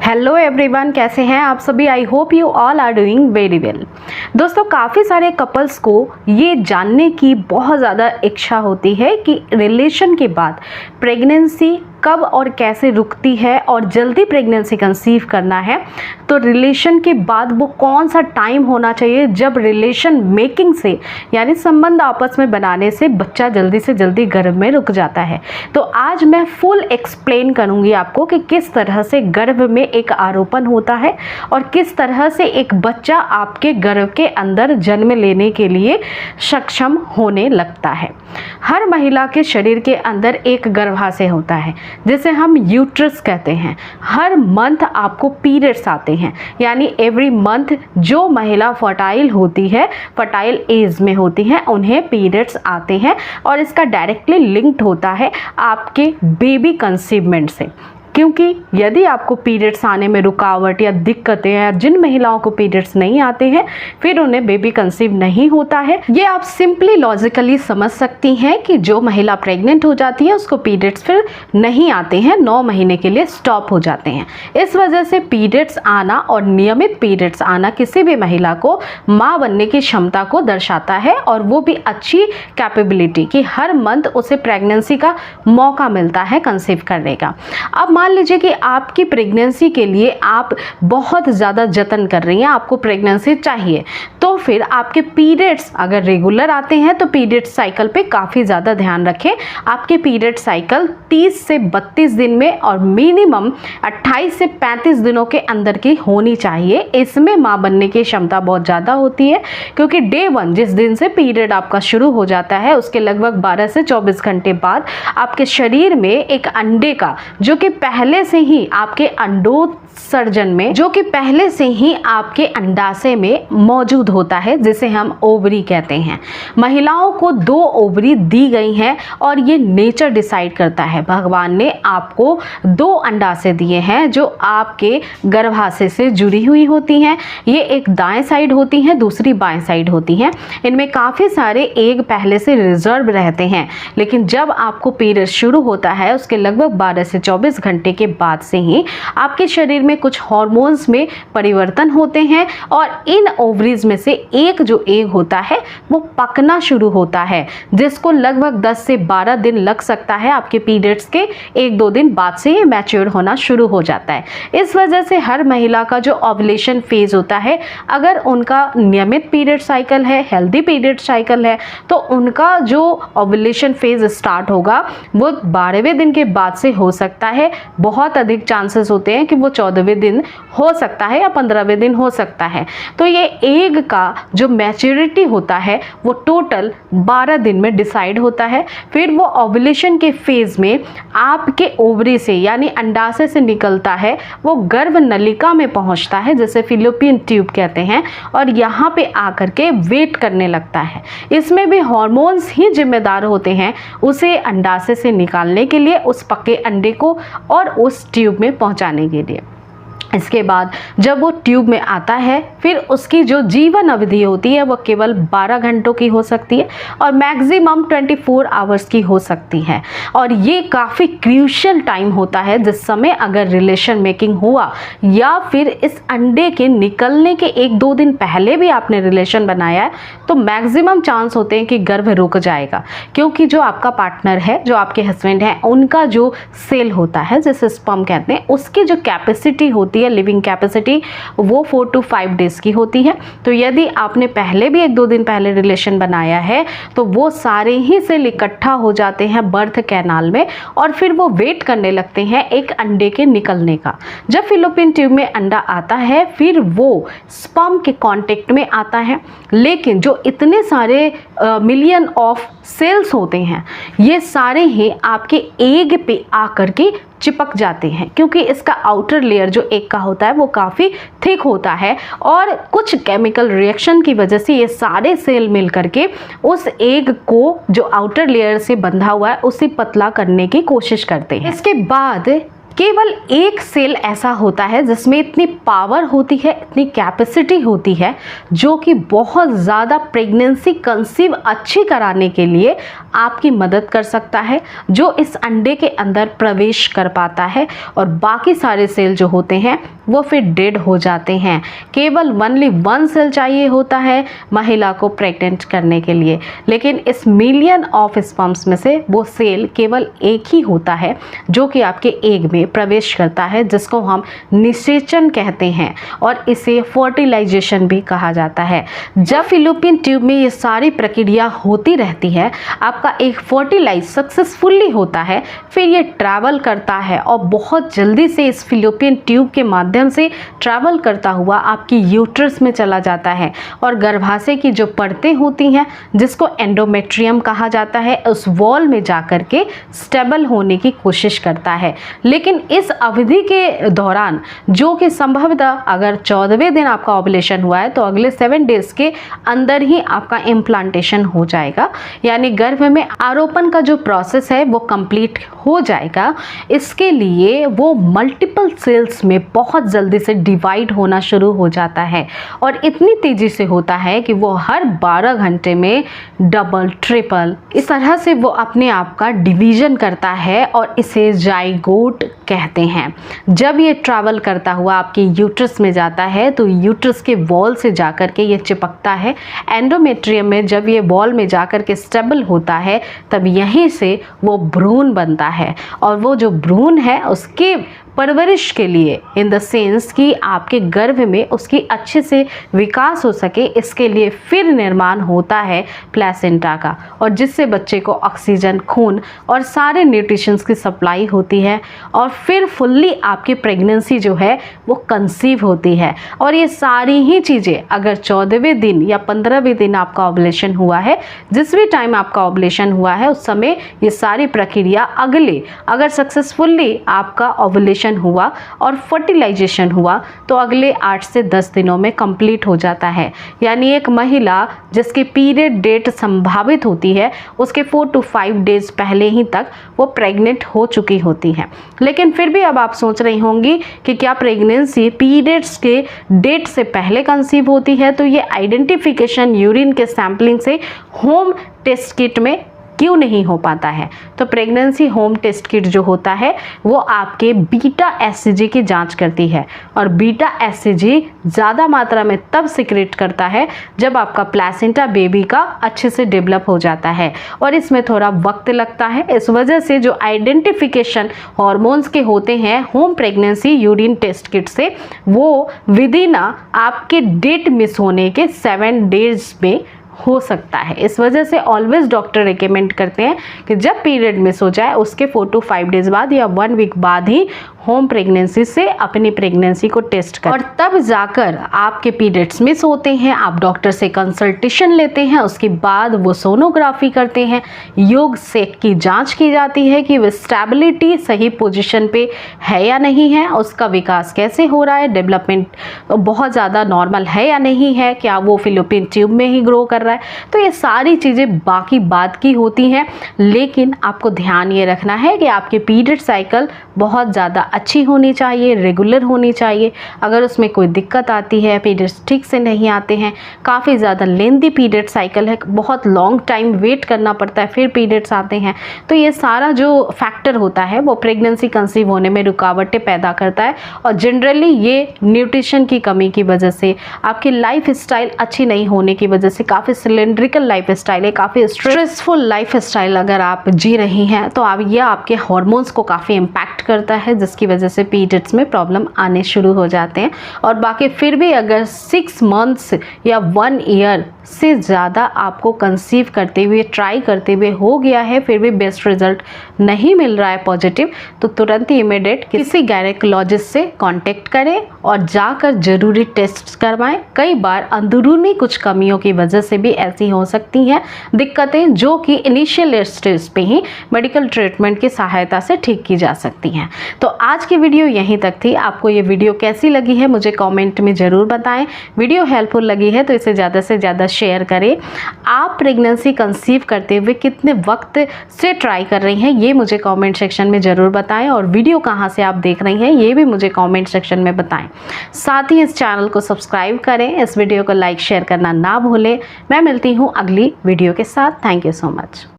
Hello everyone, कैसे हैं आप सभी। I hope you all are doing very well. दोस्तों, काफ़ी सारे कपल्स को ये जानने की बहुत ज़्यादा इच्छा होती है कि रिलेशन के बाद प्रेगनेंसी कब और कैसे रुकती है, और जल्दी प्रेगनेंसी कंसीव करना है तो रिलेशन के बाद वो कौन सा टाइम होना चाहिए जब रिलेशन मेकिंग से यानी संबंध आपस में बनाने से बच्चा जल्दी से जल्दी गर्भ में रुक जाता है। तो आज मैं फुल एक्सप्लेन करूंगी आपको कि किस तरह से गर्भ में एक आरोपण होता है और किस तरह से एक बच्चा आपके गर्भ के अंदर जन्म लेने के लिए सक्षम होने लगता है। हर महिला के शरीर के अंदर एक गर्भाशय होता है जिसे हम यूट्रस कहते हैं। हर मंथ आपको पीरियड्स आते हैं, यानी एवरी मंथ जो महिला फर्टाइल होती है, फर्टाइल एज में होती है, उन्हें पीरियड्स आते हैं और इसका डायरेक्टली लिंक्ड होता है आपके बेबी कंसीवमेंट से। क्योंकि यदि आपको पीरियड्स आने में रुकावट या दिक्कतें हैं, जिन महिलाओं को पीरियड्स नहीं आते हैं फिर उन्हें बेबी कंसीव नहीं होता है। ये आप सिंपली लॉजिकली समझ सकती हैं कि जो महिला प्रेग्नेंट हो जाती है उसको पीरियड्स फिर नहीं आते हैं, 9 महीने के लिए स्टॉप हो जाते हैं। इस वजह से पीरियड्स आना और नियमित पीरियड्स आना किसी भी महिला को माँ बनने की क्षमता को दर्शाता है, और वो भी अच्छी कैपेबिलिटी कि हर मंथ उसे प्रेगनेंसी का मौका मिलता है कंसीव करने का। अब मान लीजिए कि आपकी प्रेगनेंसी के लिए आप बहुत ज़्यादा जतन कर रही हैं, आपको प्रेगनेंसी चाहिए, तो फिर आपके पीरियड्स अगर रेगुलर आते हैं तो पीरियड साइकिल पे काफ़ी ज़्यादा ध्यान रखें। आपके पीरियड साइकिल 30 से 32 दिन में और मिनिमम 28 से 35 दिनों के अंदर की होनी चाहिए। इसमें माँ बनने की क्षमता बहुत ज़्यादा होती है, क्योंकि डे 1 जिस दिन से पीरियड आपका शुरू हो जाता है उसके लगभग 12 से 24 घंटे बाद आपके शरीर में एक अंडे का, जो कि पहले से ही आपके अंडोत्सर्जन में, जो कि पहले से ही आपके अंडाशय में मौजूद होता है, जिसे हम ओवरी कहते हैं। महिलाओं को 2 ओवरी दी गई हैं और ये नेचर डिसाइड करता है। भगवान ने आपको 2 अंडाशय दिए हैं जो आपके गर्भाशय से जुड़ी हुई होती हैं। ये एक दाएं साइड होती हैं, दूसरी बाएं साइड होती हैं। इनमें काफ़ी सारे एग पहले से रिजर्व रहते हैं, लेकिन जब आपको पीरियड शुरू होता है उसके लगभग 12 से 24 घंटे के बाद से ही आपके शरीर में कुछ हार्मोन्स में परिवर्तन होते हैं और इन ओवरीज में से एक जो एग होता है वो पकना शुरू होता है, जिसको लगभग 10 से 12 दिन लग सकता है। आपके पीरियड्स के 1-2 दिन बाद से ये मैच्योर होना शुरू हो जाता है। इस वजह से हर महिला का जो ओव्यूलेशन फेज होता है, अगर उनका नियमित पीरियड साइकिल है, हेल्दी पीरियड साइकिल है, तो उनका जो ओव्यूलेशन फेज स्टार्ट होगा वो 12वें दिन के बाद से हो सकता है। बहुत अधिक चांसेस होते हैं कि वो 14वें दिन हो सकता है या 15वें दिन हो सकता है। तो ये एग का जो मैच्योरिटी होता है वो टोटल 12 दिन में डिसाइड होता है। फिर वो ओव्यूलेशन के फेज में आपके ओवरी से यानी अंडाशय से निकलता है, वो गर्भ नलिका में पहुंचता है, जैसे फिलिपियन ट्यूब कहते हैं, और यहाँ पे आकर के वेट करने लगता है। इसमें भी हार्मोन्स ही जिम्मेदार होते हैं उसे अंडाशय से निकालने के लिए, उस पके अंडे को और उस ट्यूब में पहुंचाने के लिए। इसके बाद जब वो ट्यूब में आता है, फिर उसकी जो जीवन अवधि होती है वो केवल 12 घंटों की हो सकती है और मैक्सिमम 24 आवर्स की हो सकती है। और ये काफ़ी क्रूशियल टाइम होता है जिस समय अगर रिलेशन मेकिंग हुआ या फिर इस अंडे के निकलने के 1-2 दिन पहले भी आपने रिलेशन बनाया है, तो मैक्सिमम चांस होते हैं कि गर्भ रुक जाएगा, क्योंकि जो आपका पार्टनर है, जो आपके हस्बैंड हैं, उनका जो सेल होता है जिसे स्पर्म कहते हैं, उसकी जो कैपेसिटी होती है, लिविंग कैपेसिटी, वो 4 to 5 डेज की होती है। तो यदि आपने पहले भी 1-2 दिन पहले रिलेशन बनाया है तो वो सारे ही सेल इकट्ठा हो जाते हैं बर्थ कैनाल में और फिर वो वेट करने लगते हैं एक अंडे के निकलने का। जब फिलिपियन ट्यूब में अंडा आता है फिर वो स्पर्म के कांटेक्ट में आता है, लेकिन जो इतने सारे मिलियन ऑफ सेल्स होते हैं ये सारे ही आपके एग पे आकर के चिपक जाते हैं, क्योंकि इसका आउटर लेयर जो एग का होता है वो काफ़ी थिक होता है और कुछ केमिकल रिएक्शन की वजह से ये सारे सेल मिल करके उस एग को जो आउटर लेयर से बंधा हुआ है उसे पतला करने की कोशिश करते हैं। इसके बाद केवल एक सेल ऐसा होता है जिसमें इतनी पावर होती है, इतनी कैपेसिटी होती है, जो कि बहुत ज़्यादा प्रेगनेंसी कंसीव अच्छी कराने के लिए आपकी मदद कर सकता है, जो इस अंडे के अंदर प्रवेश कर पाता है। और बाकी सारे सेल जो होते हैं वो फिर डेड हो जाते हैं। केवल ओनली 1 सेल चाहिए होता है महिला को प्रेग्नेंट करने के लिए, लेकिन इस मिलियन ऑफ स्पर्म्स में से वो सेल केवल एक ही होता है जो कि आपके एग में प्रवेश करता है, जिसको हम निषेचन कहते हैं और इसे फर्टिलाइजेशन भी कहा जाता है। जब फैलोपियन ट्यूब में ये सारी प्रक्रिया होती रहती है, आपका एग फर्टिलाइज सक्सेसफुली होता है, फिर ये ट्रैवल करता है और बहुत जल्दी से इस फैलोपियन ट्यूब के माध्यम से ट्रैवल करता हुआ आपकी यूट्रस में चला जाता है और गर्भाशय की जो परतें होती हैं, जिसको एंडोमेट्रियम कहा जाता है, उस वॉल में जाकर के स्टेबल होने की कोशिश करता है। लेकिन इस अवधि के दौरान, जो कि संभवतः अगर 14वें दिन आपका ओवुलेशन हुआ है तो अगले 7 डेज के अंदर ही आपका इम्प्लांटेशन हो जाएगा, यानी गर्भ में आरोपण का जो प्रोसेस है वो कंप्लीट हो जाएगा। इसके लिए वो मल्टीपल सेल्स में बहुत जल्दी से डिवाइड होना शुरू हो जाता है और इतनी तेजी से होता है कि वो हर 12 घंटे में डबल, ट्रिपल, इस तरह से वो अपने आप का डिवीजन करता है और इसे जाइगोट कहते हैं। जब ये ट्रैवल करता हुआ आपके यूट्रस में जाता है तो यूट्रस के वॉल से जाकर के ये चिपकता है एंडोमेट्रियम में। जब ये वॉल में जाकर के स्टेबल होता है तब यहीं से वो भ्रूण बनता है और वो जो भ्रूण है उसके परवरिश के लिए, इन द सेंस कि आपके गर्भ में उसकी अच्छे से विकास हो सके, इसके लिए फिर निर्माण होता है प्लेसेंटा का, और जिससे बच्चे को ऑक्सीजन, खून और सारे न्यूट्रिशंस की सप्लाई होती है और फिर फुल्ली आपकी प्रेगनेंसी जो है वो कंसीव होती है। और ये सारी ही चीज़ें अगर 14वें दिन या 15वें दिन आपका ओवुलेशन हुआ है, जिस भी टाइम आपका ओवुलेशन हुआ है उस समय ये सारी प्रक्रिया अगर सक्सेसफुली आपका ओवुलेशन हुआ और फर्टिलाइजेशन हुआ तो अगले 8 से 10 दिनों में कंप्लीट हो जाता है। यानी एक महिला जिसकी पीरियड डेट संभावित होती है उसके 4 to 5 डेज पहले ही तक वो प्रेग्नेंट हो चुकी होती है। लेकिन फिर भी अब आप सोच रही होंगी कि क्या प्रेगनेंसी पीरियड्स के डेट से पहले कंसीव होती है, तो ये आइडेंटिफिकेशन यूरिन के सैंपलिंग से होम टेस्ट किट में क्यों नहीं हो पाता है? तो प्रेगनेंसी होम टेस्ट किट जो होता है वो आपके बीटा एससीजी की जांच करती है और बीटा एससीजी ज़्यादा मात्रा में तब सिक्रेट करता है जब आपका प्लेसेंटा बेबी का अच्छे से डेवलप हो जाता है और इसमें थोड़ा वक्त लगता है। इस वजह से जो आइडेंटिफिकेशन हॉर्मोन्स के होते हैं home pregnancy urine test kit से, वो विदिन आपके डेट मिस होने के 7 डेज में हो सकता है। इस वजह से ऑलवेज डॉक्टर रिकमेंड करते हैं कि जब पीरियड मिस हो जाए उसके 4 to 5 डेज बाद या 1 वीक बाद ही होम प्रेगनेंसी से अपनी प्रेगनेंसी को टेस्ट करें और तब जाकर आपके पीरियड्स मिस होते हैं, आप डॉक्टर से कंसल्टेशन लेते हैं, उसके बाद वो सोनोग्राफी करते हैं, योग सेक की जांच की जाती है कि वो स्टेबिलिटी सही पोजीशन पे है या नहीं है, उसका विकास कैसे हो रहा है, डेवलपमेंट बहुत ज़्यादा नॉर्मल है या नहीं है, क्या वो फैलोपियन ट्यूब में ही ग्रो कर रहा है। तो ये सारी चीज़ें बाकी बात की होती हैं, लेकिन आपको ध्यान ये रखना है कि आपके पीरियड साइकिल बहुत ज़्यादा अच्छी होनी चाहिए, रेगुलर होनी चाहिए। अगर उसमें कोई दिक्कत आती है, पीरियड्स ठीक से नहीं आते हैं, काफ़ी ज़्यादा लेंदी पीरियड साइकिल है, बहुत लॉन्ग टाइम वेट करना पड़ता है फिर पीरियड्स आते हैं, तो ये सारा जो फैक्टर होता है वो प्रेगनेंसी कंसीव होने में रुकावटें पैदा करता है। और जनरली ये न्यूट्रिशन की कमी की वजह से, आपकी लाइफ स्टाइल अच्छी नहीं होने की वजह से, काफ़ी सिलेंड्रिकल लाइफ स्टाइल है, काफ़ी स्ट्रेसफुल लाइफ स्टाइल अगर आप जी रही हैं तो आप ये आपके हॉर्मोन्स को काफ़ी इम्पैक्ट करता है, जिसकी वजह से पीरियड्स में प्रॉब्लम आने शुरू हो जाते हैं। और बाकी फिर भी अगर 6 मंथ्स या 1 ईयर से ज़्यादा आपको कंसीव करते हुए, ट्राई करते हुए हो गया है, फिर भी बेस्ट रिजल्ट नहीं मिल रहा है पॉजिटिव, तो तुरंत ही इमीडिएट किसी गायनेकोलॉजिस्ट से कांटेक्ट करें और जाकर जरूरी टेस्ट करवाएं। कई बार अंदरूनी कुछ कमियों की वजह से भी ऐसी हो सकती हैं दिक्कतें, जो कि इनिशियल स्टेज पे ही मेडिकल ट्रीटमेंट की सहायता से ठीक की जा सकती हैं। तो आज की वीडियो यहीं तक थी। आपको ये वीडियो कैसी लगी है मुझे कमेंट में ज़रूर बताएं। वीडियो हेल्पफुल लगी है तो इसे ज़्यादा से ज़्यादा शेयर करें। आप प्रेगनेंसी कंसीव करते हुए कितने वक्त से ट्राई कर रही हैं ये मुझे कमेंट सेक्शन में ज़रूर बताएं, और वीडियो कहाँ से आप देख रही हैं ये भी मुझे कमेंट सेक्शन में बताएं। साथ ही इस चैनल को सब्सक्राइब करें, इस वीडियो को लाइक शेयर करना ना भूलें। मैं मिलती हूँ अगली वीडियो के साथ। Thank you so much.